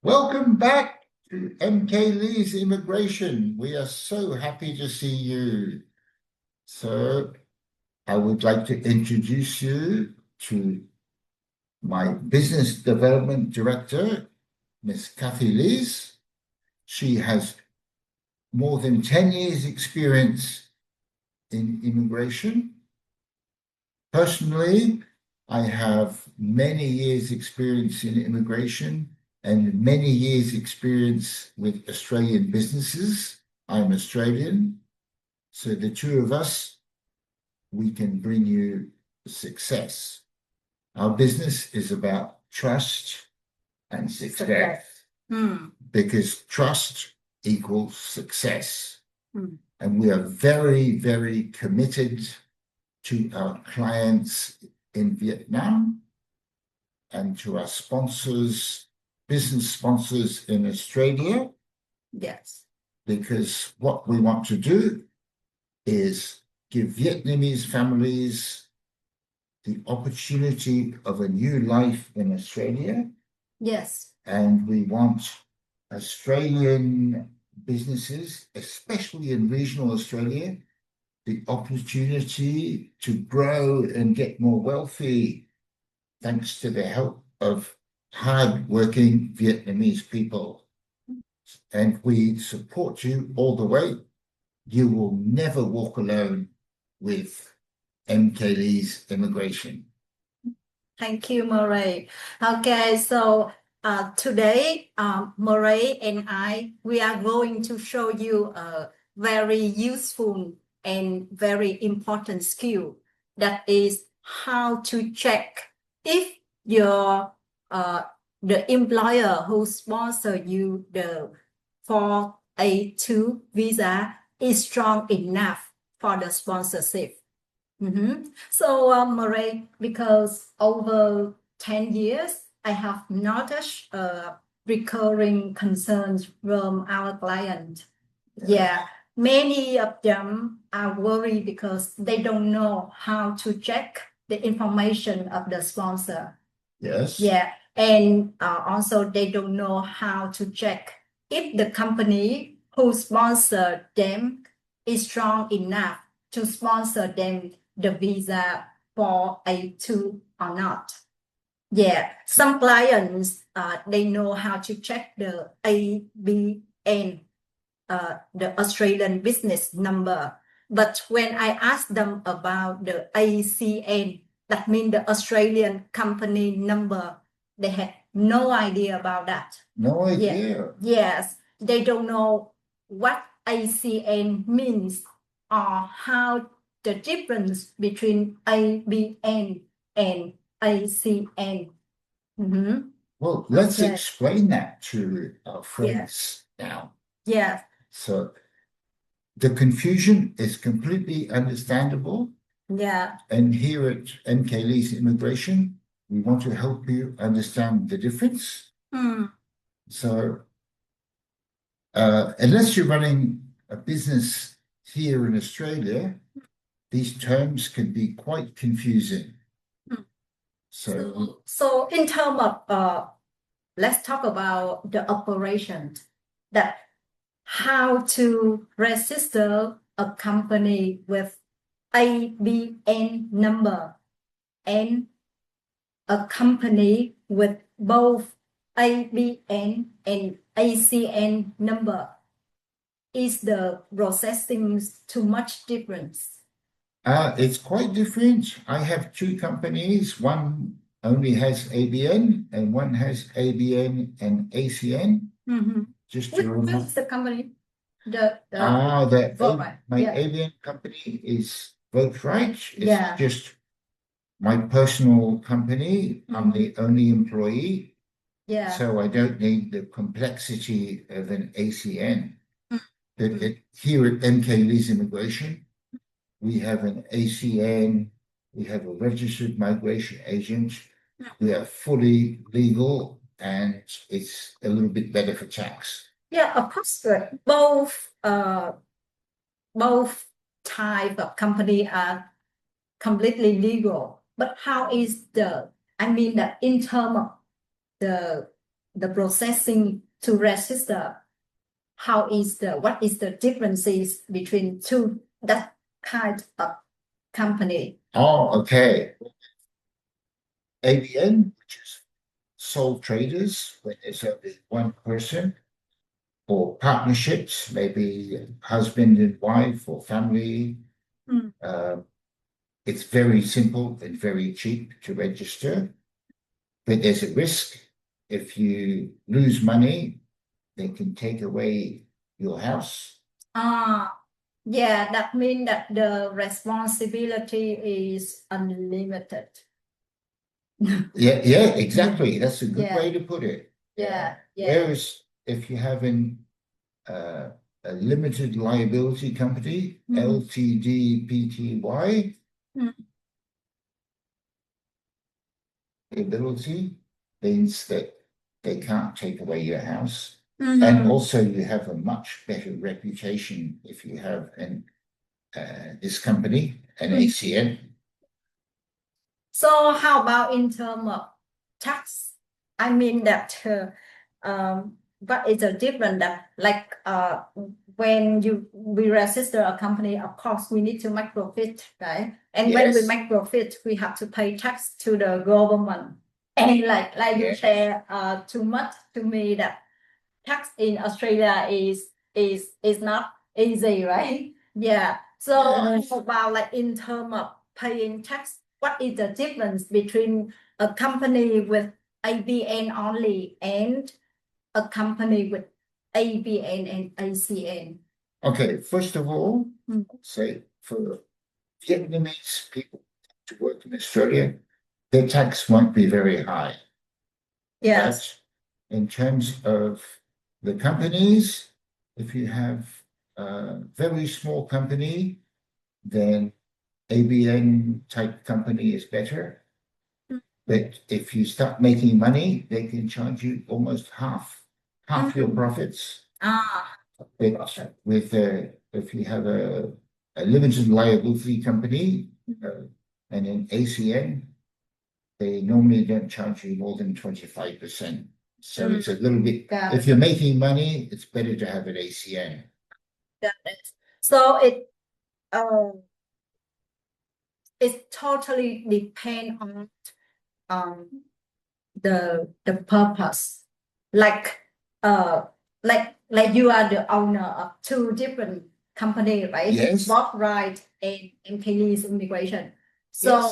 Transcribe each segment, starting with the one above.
Welcome back to MK Lee's Immigration. We are so happy to see you. So I would like to introduce you to my Business Development Director, Miss Kathy Lees. She has more than 10 years experience in immigration. Personally, I have many years experience in immigration and many years experience with Australian businesses. I'm Australian. So the two of us, we can bring you success. Our business is about trust and success. Because trust equals success. And we are very, very committed to our clients in Vietnam and to our sponsors, business sponsors in Australia. Yes. Because what we want to do is give Vietnamese families the opportunity of a new life in Australia. Yes. And we want Australian businesses, especially in regional Australia, the opportunity to grow and get more wealthy thanks to the help of hard-working Vietnamese people. And we support you all the way. You will never walk alone with MK Lee's Immigration. Thank you, Murray. Okay, so today, Murray and we are going to show you a very useful and very important skill, that is how to check if your the employer who sponsor you the 4A2 visa is strong enough for the sponsorship. So, Murray, because over 10 years, I have noticed recurring concerns from our client. Yeah, many of them are worried because they don't know how to check the information of the sponsor. Yes. Yeah, and also they don't know how to check if the company who sponsored them is strong enough to sponsor them the visa for A2 or not. Yeah, some clients, they know how to check the ABN, the Australian business number. But when I ask them about the ACN, that means the Australian company number, they had no idea about that. No idea. Yes, they don't know what ACN means or how the difference between ABN and ACN. Well, let's explain that to our friends now. Yes. So the confusion is completely understandable. Yeah. And here at MK Lee's Immigration, we want to help you understand the difference. So unless you're running a business here in Australia, these terms can be quite confusing. So in terms of, let's talk about the operation, that how to register a company with ABN number and a company with both ABN and ACN number. Is the processing too much difference? It's quite different. I have two companies. One only has ABN and one has ABN and ACN. Just to Which is the company? My ABN company is Vote Right. It's just my personal company. I'm the only employee. Yeah. So I don't need the complexity of an ACN. But here at MK Lee's Immigration, we have an ACN, we have a registered migration agent. We are fully legal and it's a little bit better for tax. Yeah, of course, both type of company are completely legal. But how is I mean that in terms of the processing to register. What is the differences between that kind of company? Oh, okay. ABN, which is sole traders, when there's only one person, or partnerships, maybe husband and wife or family. It's very simple and very cheap to register, but there's a risk. If you lose money, they can take away your house. Yeah, that means that the responsibility is unlimited. Yeah, exactly. That's a good way to put it. Yeah. Whereas if you have a limited liability company, LTD Pty, liability means that they can't take away your house. And also you have a much better reputation if you have this company, an ACN. So how about in terms of tax? I mean that what is the difference that when we register a company, of course we need to make profit, right? And when we make profit, we have to pay tax to the government. And like you share too much to me that tax in Australia is not easy, right? Yeah. So about in terms of paying tax, what is the difference between a company with ABN only and a company with ABN and ACN? Okay, first of all, say for Vietnamese people to work in Australia, their tax won't be very high. Yes. But in terms of the companies, if you have a very small company, then ABN type company is better. But if you start making money, they can charge you almost half your profits. But if you have a limited liability company and an ACN, they normally don't charge you more than 25%. So it's a little bit, if you're making money, it's better to have an ACN. Got it. So it totally depends on the purpose. Like you are the owner of two different companies, right? Yes. Bob Wright and MKLee's Immigration. So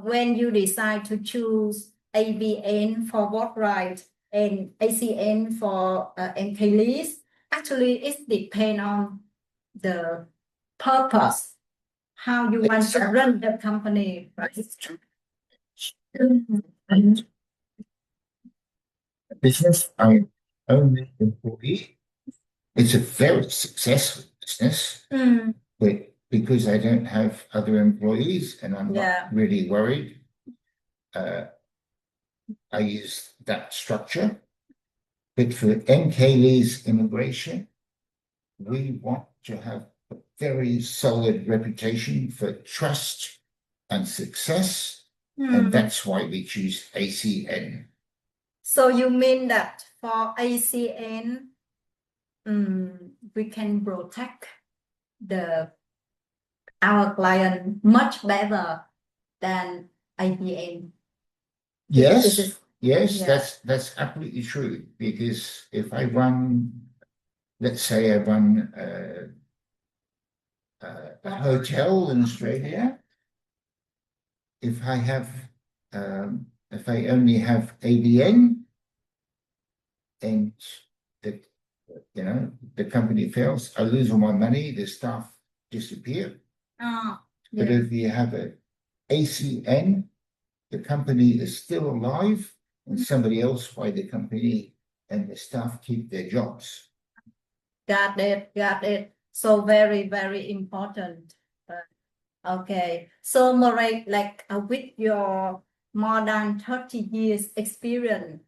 when you decide to choose ABN for Bob Wright and ACN for MKLee's, actually it depends on the purpose, how you want to run the company, right? Business, I'm only employee. It's a very successful business, but because I don't have other employees and I'm not really worried, I use that structure. But for MKLee's Immigration, we want to have a very solid reputation for trust and success, and that's why we choose ACN. So you mean that for ACN, we can protect our client much better than ABN? Yes, that's absolutely true. Because if I run, let's say I run a hotel in Australia, if I only have ABN and the company fails, I lose all my money, the staff disappear. But if you have a ACN, the company is still alive and somebody else buy the company and the staff keep their jobs. Got it. So very, very important. Okay. So Murray, with your more than 30 years experience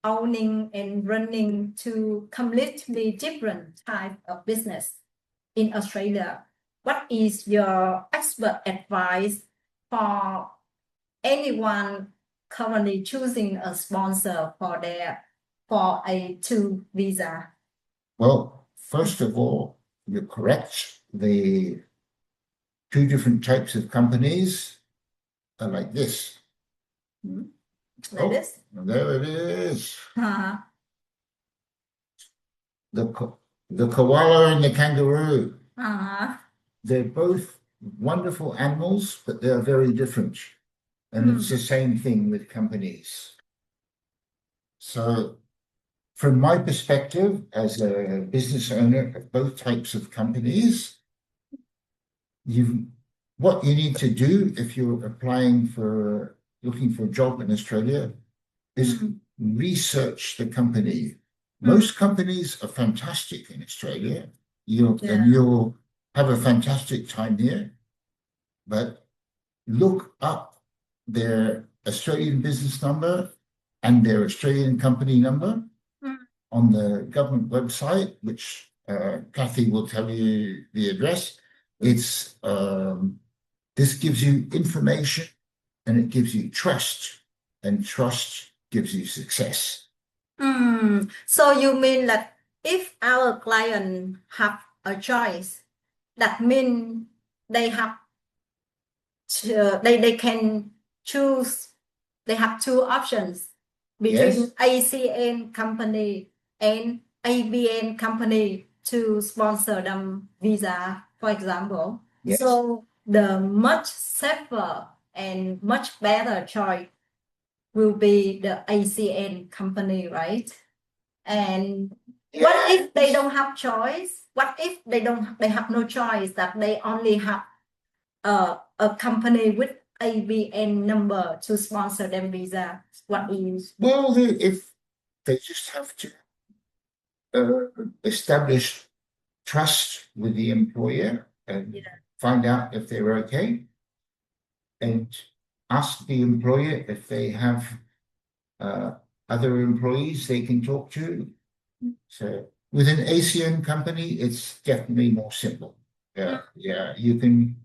owning and running two completely different types of business in Australia, what is your expert advice for anyone currently choosing a sponsor for their for A2 visa? Well, first of all, you're correct. The two different types of companies are like this. Like this? There it is. Uh-huh. The koala and the kangaroo. Uh-huh. They're both wonderful animals, but they're very different. And it's the same thing with companies. So from my perspective, as a business owner of both types of companies, what you need to do if you're looking for a job in Australia is research the company. Most companies are fantastic in Australia. And you'll have a fantastic time here, but look up their Australian business number and their Australian company number on the government website, which Kathy will tell you the address. It's this gives you information and it gives you trust, and trust gives you success. So you mean that if our client have a choice, that means they have they can choose. They have two options between ACN company and ABN company to sponsor them visa, for example. Yes. So the much safer and much better choice will be the ACN company, right? And what if they don't have choice? What if they have no choice, that they only have a company with ABN number to sponsor them visa? What is? Well, if they just have to establish trust with the employer and find out if they're okay, and ask the employer if they have other employees they can talk to. So with an ACN company, it's definitely more simple. You can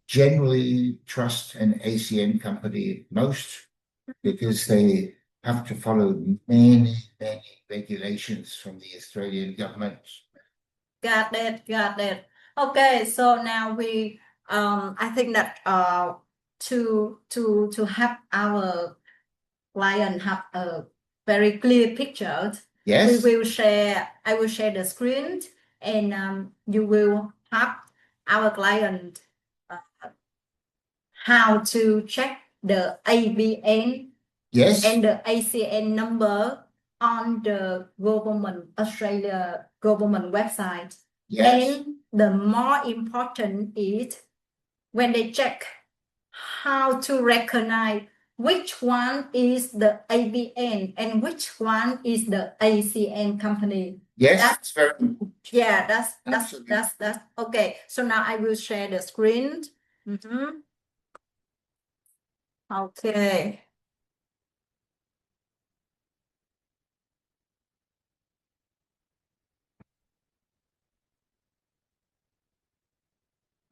generally trust an ACN company most, because they have to follow many regulations from the Australian government. Got it. Okay, so now we I think that to have our client have a very clear picture, Yes. I will share the screen, and you will have our client how to check the ABN and the ACN number on the Australia government website. And the more important is when they check how to recognize which one is the ABN and which one is the ACN company. Yes, that's very important. Yeah, that's okay. So now I will share the screen. Okay.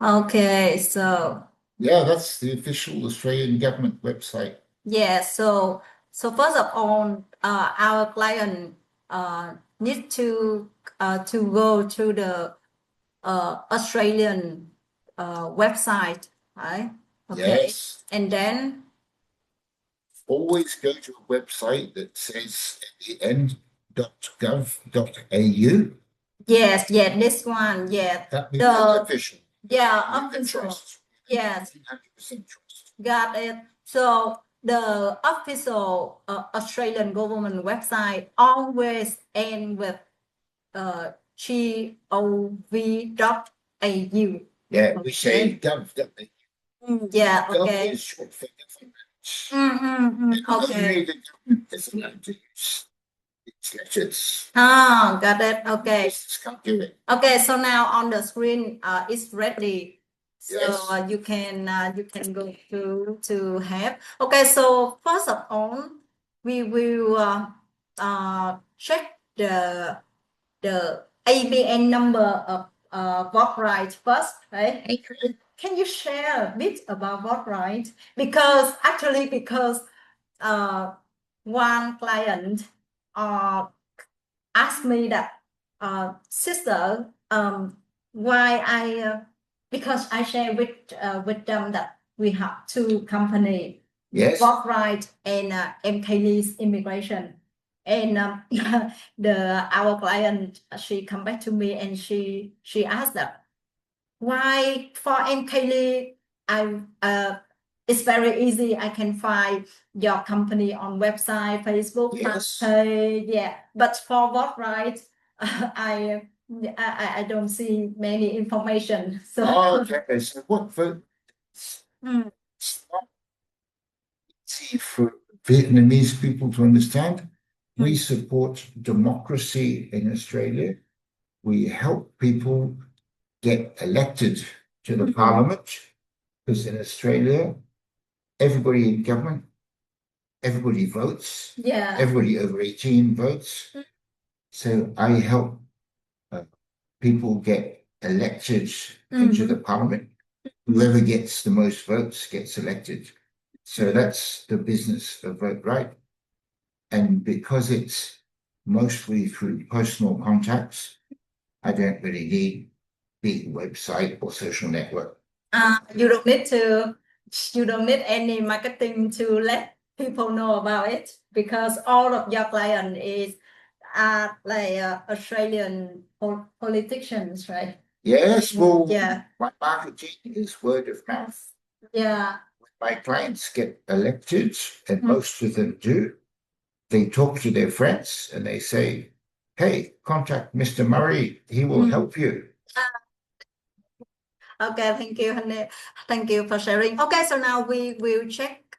Okay, so that's the official Australian government website. Yeah, so first of all, our client need to go to the Australian website, right? Okay. Yes. And then always go to a website that says at the end .gov.au. Yes, this one, That means official. Yeah, official. Yes. 100% trust. Got it. So the official Australian government website always end with gov.au. Yeah, we say gov.au. Yeah, Gov okay. is short for government. Okay. The government is allowed to use its letters. Got it. Okay. Business can't do it. Okay, so now on the screen, it's ready. So Yes. you can go to have. Okay, so first of all, we will check the ABN number of Workrite first, right? Can you share a bit about Workrite? Because one client ask me that, sister, why because I share with them that we have two company, Yes. Worldwide and MKL's immigration. And our client, she come back to me and she asked that why for MKL it's very easy. I can find your company on website, Facebook, Yes. yeah. But for Worldwide, I don't see many information. So Okay. So what for? It's not easy for Vietnamese people to understand. We support democracy in Australia. We help people get elected to the parliament, because in Australia, everybody in government, everybody votes. Yeah. Everybody over 18 votes. So I help people get elected into the parliament. Whoever gets the most votes gets elected. So that's the business of Vote Right. And because it's mostly through personal contacts, I don't really need big website or social network. You don't need any marketing to let people know about it, because all of your client are like Australian politicians, right? Yes, well, Yeah. my marketing is word of mouth. Yeah. When my clients get elected, and most of them do, they talk to their friends and they say, hey, contact Mr. Murray, he will help you. Okay, thank you, honey. Thank you for sharing. Okay, so now we will check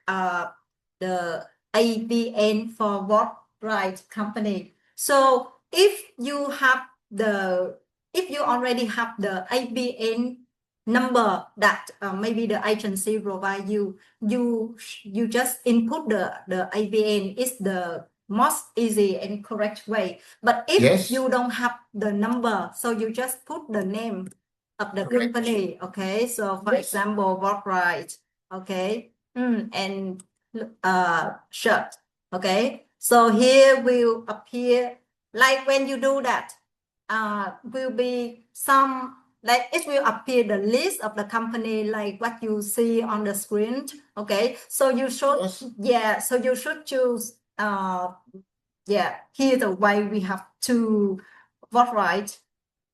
the ABN for Worldwide company. So if you already have the ABN number that maybe the agency provide you just input the ABN is the most easy and correct way. But if you don't have the number, so you just put the name of the company. Okay, so for example, Worldwide. Okay, and shirt. Okay, so here will appear, like when you do that, will be some, like it will appear the list of the company like what you see on the screen. Okay, so you should, so you should choose, here the way we have to Worldwide.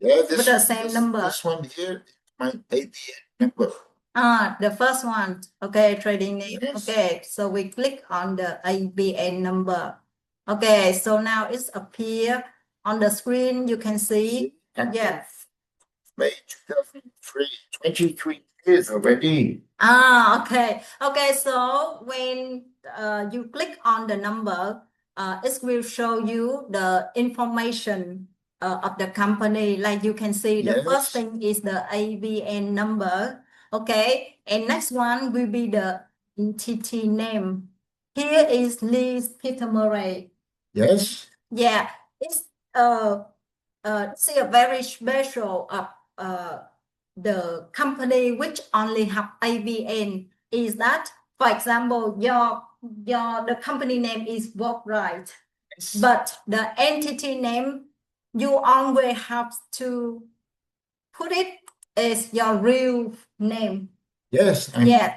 Yeah, with the same number. This one here, my ABN number. The first one. Okay, trading name. Yes. Okay, so we click on the ABN number. Okay, so now it's appear on the screen. You can see. Yes. May 2003, 23 years already. Okay. Okay, so when you click on the number, it will show you the information of the company. Like you can see, the first thing is the ABN number. Okay, and next one will be the entity name. Here is Liz Peter Murray. Yes. Yeah, it's see a very special the company which only have ABN is that, for example, the company name is Worldwide, but the entity name you always have to put it as your real name. Yes,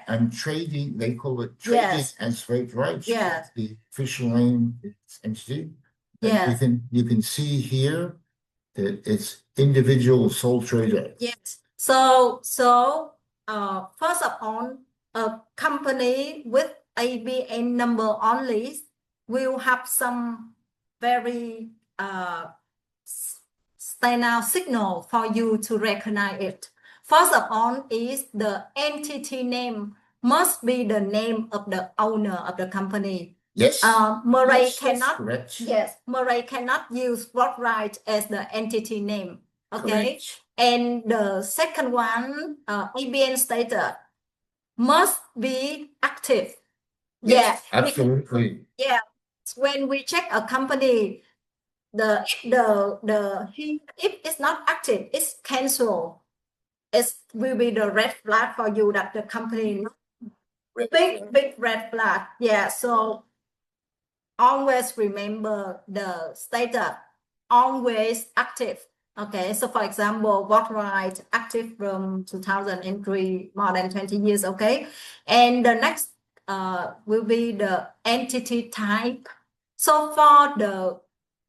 I'm trading. They call it trading as Vote Right. Yes. The official name is entity. Yes. You can see here that it's individual sole trader. Yes. So first of all, a company with ABN number only will have some very standout signal for you to recognize it. First of all is the entity name must be the name of the owner of the company. Yes. Murray Yes, cannot. correct. Yes, Murray cannot use Worldwide as the entity name. Okay. Correct. And the second one, ABN status must be active. Yes, absolutely. Yeah. When we check a company, if it's not active, it's cancelled. It will be the red flag for you that the company big red flag. Yeah. So always remember the status, always active. Okay, so for example, what right, active from 2003, more than 20 years, okay? And the next will be the entity type. So for the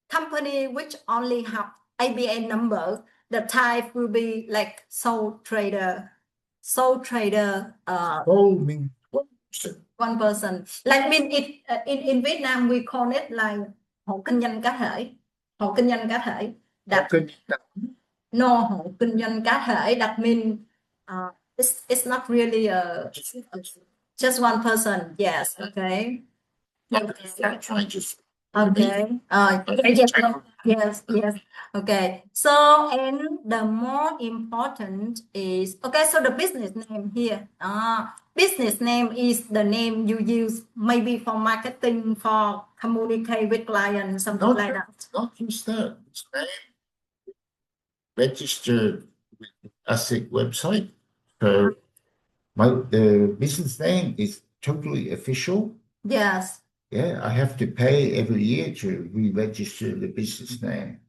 company which only have ABN number, the type will be like sole trader. Sole trader. Sole means one person. Like mean it in Vietnam we call it like hộ kinh doanh cá thể. Hộ kinh doanh cá thể. No, hộ kinh doanh cá thể. That mean it's not really just one person. Yes. Okay. Okay. Yes. Okay. So, and the more important is, okay, so the business name here. Business name is the name you use maybe for marketing, for communicate with clients, something like that. Not just that. It's name registered with the ASIC website. So the business name is totally official. Yes. Yeah, I have to pay every year to re-register the business name.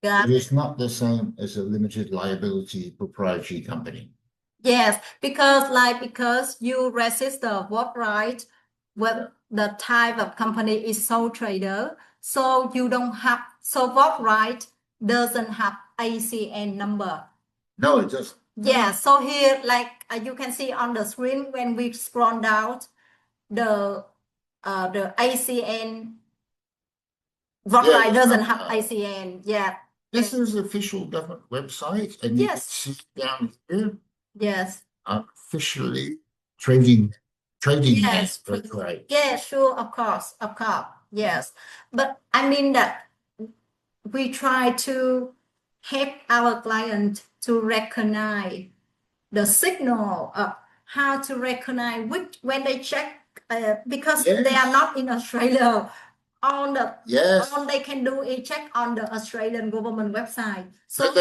Yeah. It is not the same as a limited liability proprietary company. Yes, because you register what right with the type of company is sole trader, so you don't have, so what right doesn't have ACN number. No, it doesn't. Yeah, so here like you can see on the screen when we scroll down the ACN, what right doesn't have ACN. Yeah. This is official government website, and you can see down here. Yes. Officially trading. Yes. Right. Yeah, sure, of course. Yes. But I mean that we try to help our client to recognize the signal of how to recognize which when they check because they are not in Australia. All they can do is check on the Australian government website. So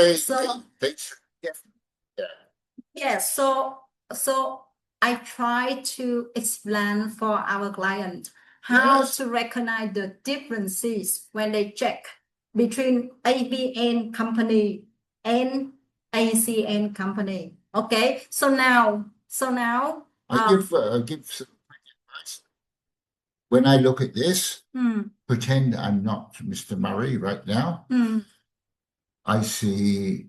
I try to explain for our client how to recognize the differences when they check between ABN company and ACN company. Okay, so now I give some advice. When I look at this, pretend I'm not Mr. Murray right now. I see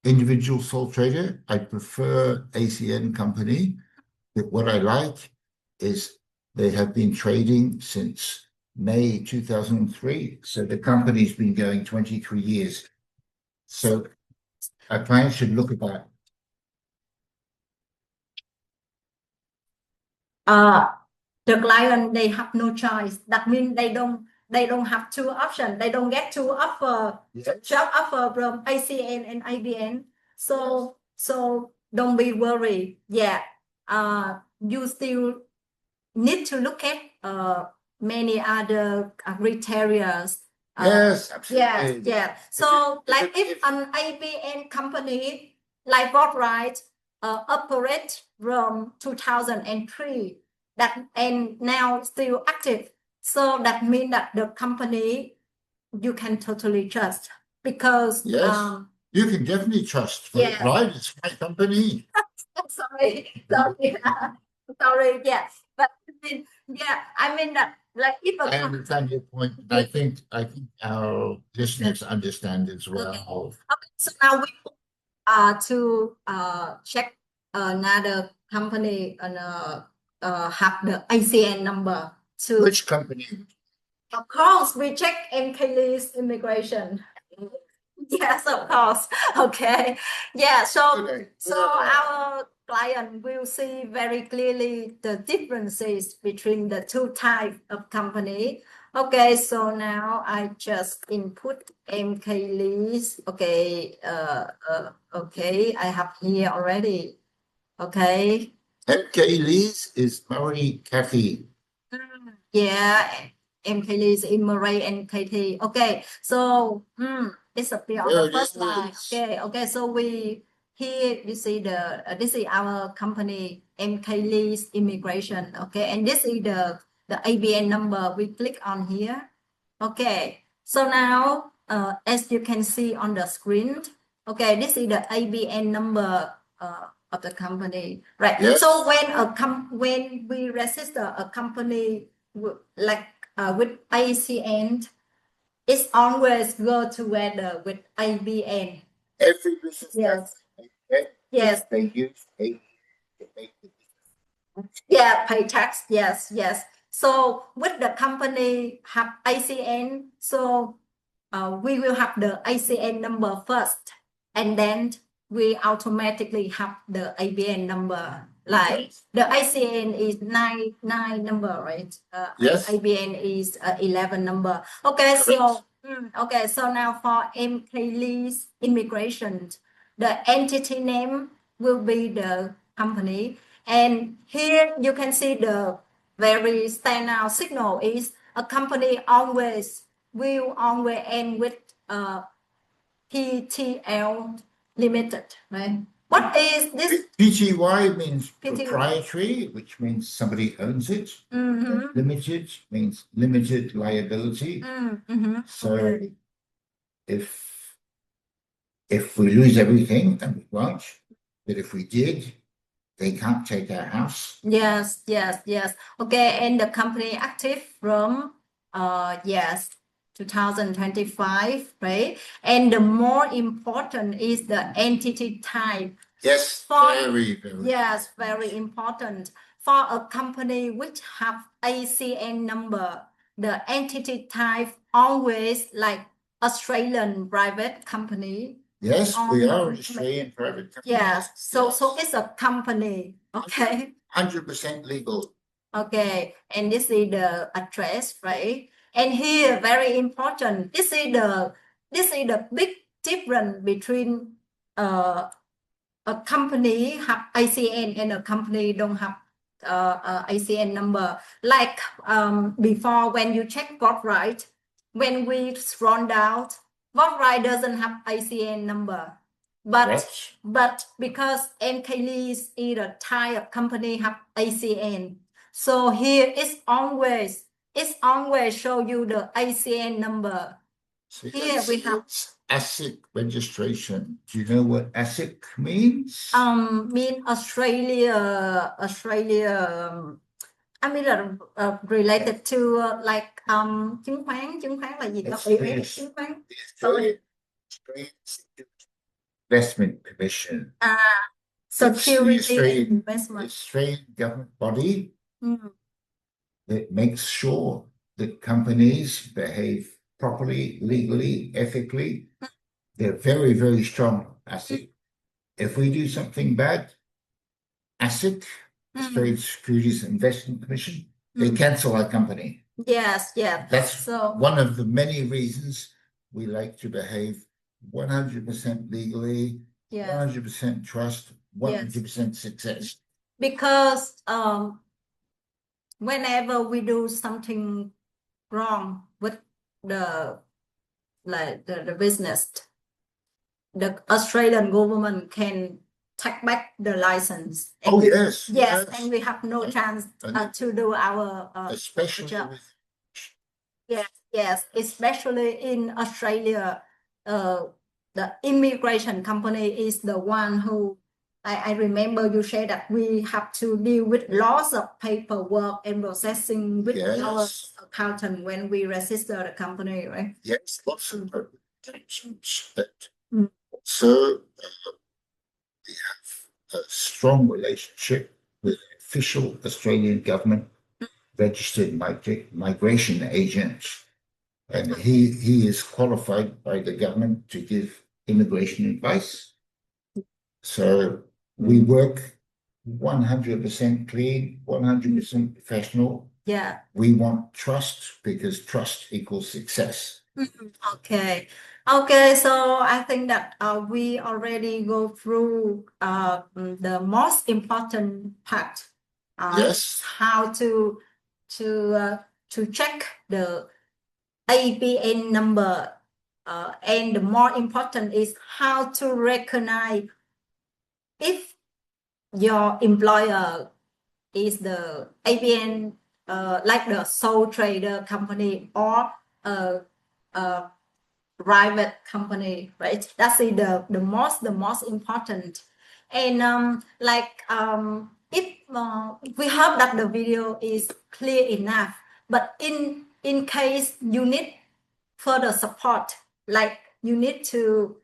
individual sole trader. I prefer ACN company. But what I like is they have been trading since May 2003. So the company's been going 23 years. So a client should look at that. The client, they have no choice. That means they don't have two options. They don't get two job offer from ACN and ABN. So don't be worried. Yeah. You still need to look at many other criteria. Yes, absolutely. Yeah. So like if an ABN company like what right operate from 2003 that and now still active, so that means that the company you can totally trust because you can definitely trust. Right, it's my company. sorry. Yeah, but I mean that like if I understand your point. I think our listeners understand as well. Okay, so now we to check another company and have the ACN number to which company? Of course, we check MKLee's immigration. Yes, of course. Okay. Yeah. So our client will see very clearly the differences between the two types of company. Okay. So now I just input MKLee's. Okay. Okay. I have here already. Okay. MKLee's is Murray Cathy. Yeah. MKLee's in Murray and Katie. Okay. So it's appear on the first line. Okay. So here you see this is our company MKLee's immigration. Okay, and this is the the ABN number. We click on here. Okay, so now as you can see on the screen, okay, this is the ABN number of the company, right? Yes. So when we register a company with ACN, it's always go together with ABN. Every business. Yes. Yes. Yes. They use ABN to make the business. Yeah, pay tax. Yes, yes. So with the company have ACN, so we will have the ACN number first, and then we automatically have the ABN number. Like the ACN is nine number, right? Yes. ABN is 11 number. Okay, so okay, so now for MK lease immigration, the entity name will be the company, and here you can see the very standout signal is a company will always end with PTL Limited, right? What is this? PTY means PTY. proprietary, which means somebody owns it. Limited means limited liability. So Okay. if we lose everything, and we won't, but if we did, they can't take our house. Yes. Okay, and the company active from 2025, right? And the more important is the entity type. Yes, very. Yes, very important. For a company which have ACN number, the entity type always like Australian private company. Yes, we are an Australian private company. Yes, so it's a company, okay? 100% legal. Okay, and this is the address, right? And here, very important, this is the big difference between a company have ACN and a company don't have ACN number. Like before, when you check Right, when we scroll down, Right doesn't have ACN number. But because MK Lease is a type of company have ACN, so here it's always show you the ACN number. So Here we have ASIC registration. Do you know what ASIC means? Mean Australia. I mean related to like chứng khoán là gì đó? Chứng khoán. Australian Investment Commission. Security investment. Australian government body that makes sure that companies behave properly, legally, ethically. They're very, very strong, ASIC. If we do something bad, ASIC, Australian Securities Investment Commission, they cancel our company. Yes. That's one of the many reasons we like to behave 100% legally, 100% trust, 100% success. Because whenever we do something wrong with the business, the Australian government can take back the license. And yes, and we have no chance to do our especially job. Yes, Especially in Australia, the immigration company is the one who I remember you said that we have to deal with lots of paperwork and processing with our accountant when we register the company, right? Yes, lots of protections. So we have a strong relationship with an official Australian government registered migration agent, and he is qualified by the government to give immigration advice. So we work 100% clean, 100% professional. Yeah. We want trust because trust equals success. Okay, so I think that we already go through the most important part. Yes. How to check the ABN number, and the more important is how to recognize if your employer is the ABN like the sole trader company or a private company, right? That's the most important. And if we hope that the video is clear enough, but in case you need further support, like you need to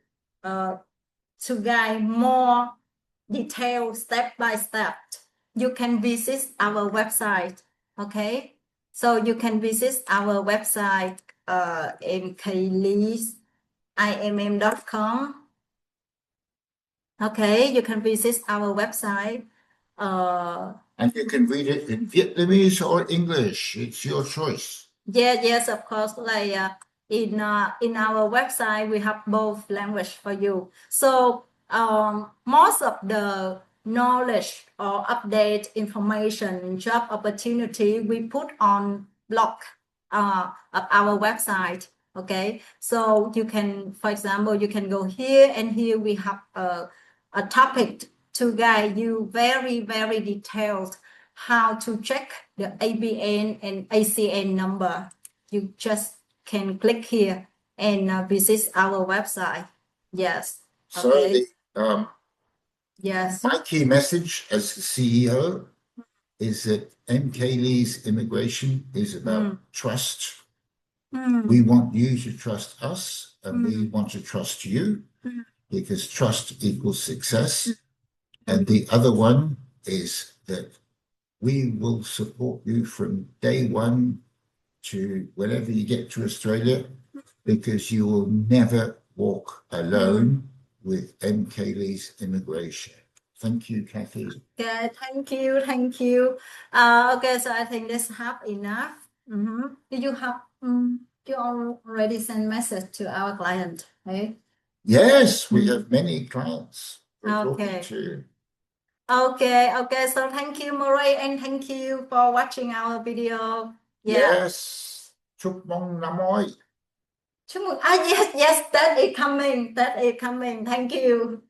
guide more detailed step by step, you can visit our website. Okay, so you can visit our website, mkleesimm.com. Okay, you can visit our website. And you can read it in Vietnamese or English. It's your choice. Yes, of course. Like in our website, we have both language for you. So most of the knowledge or update information, job opportunity, we put on blog of our website. Okay, so you can, for example, you can go here, and here we have a topic to guide you very detailed how to check the ABN and ACN number. You just can click here and visit our website. Yes. So Okay. yes. My key message as the CEO is that MK Lee's immigration is about trust. We want you to trust us, and we want to trust you, because trust equals success. And the other one is that we will support you from day one to whenever you get to Australia, because you will never walk alone with MK Lee's immigration. Thank you, Kathy. Okay, thank you. Okay, so I think that's enough. Do you have you already sent message to our client, right? Yes, we have many clients we're Okay. talking to. Okay, so thank you, Murray, and thank you for watching our video. Yes. Chúc mừng năm mới. Yes, that is coming. Thank you.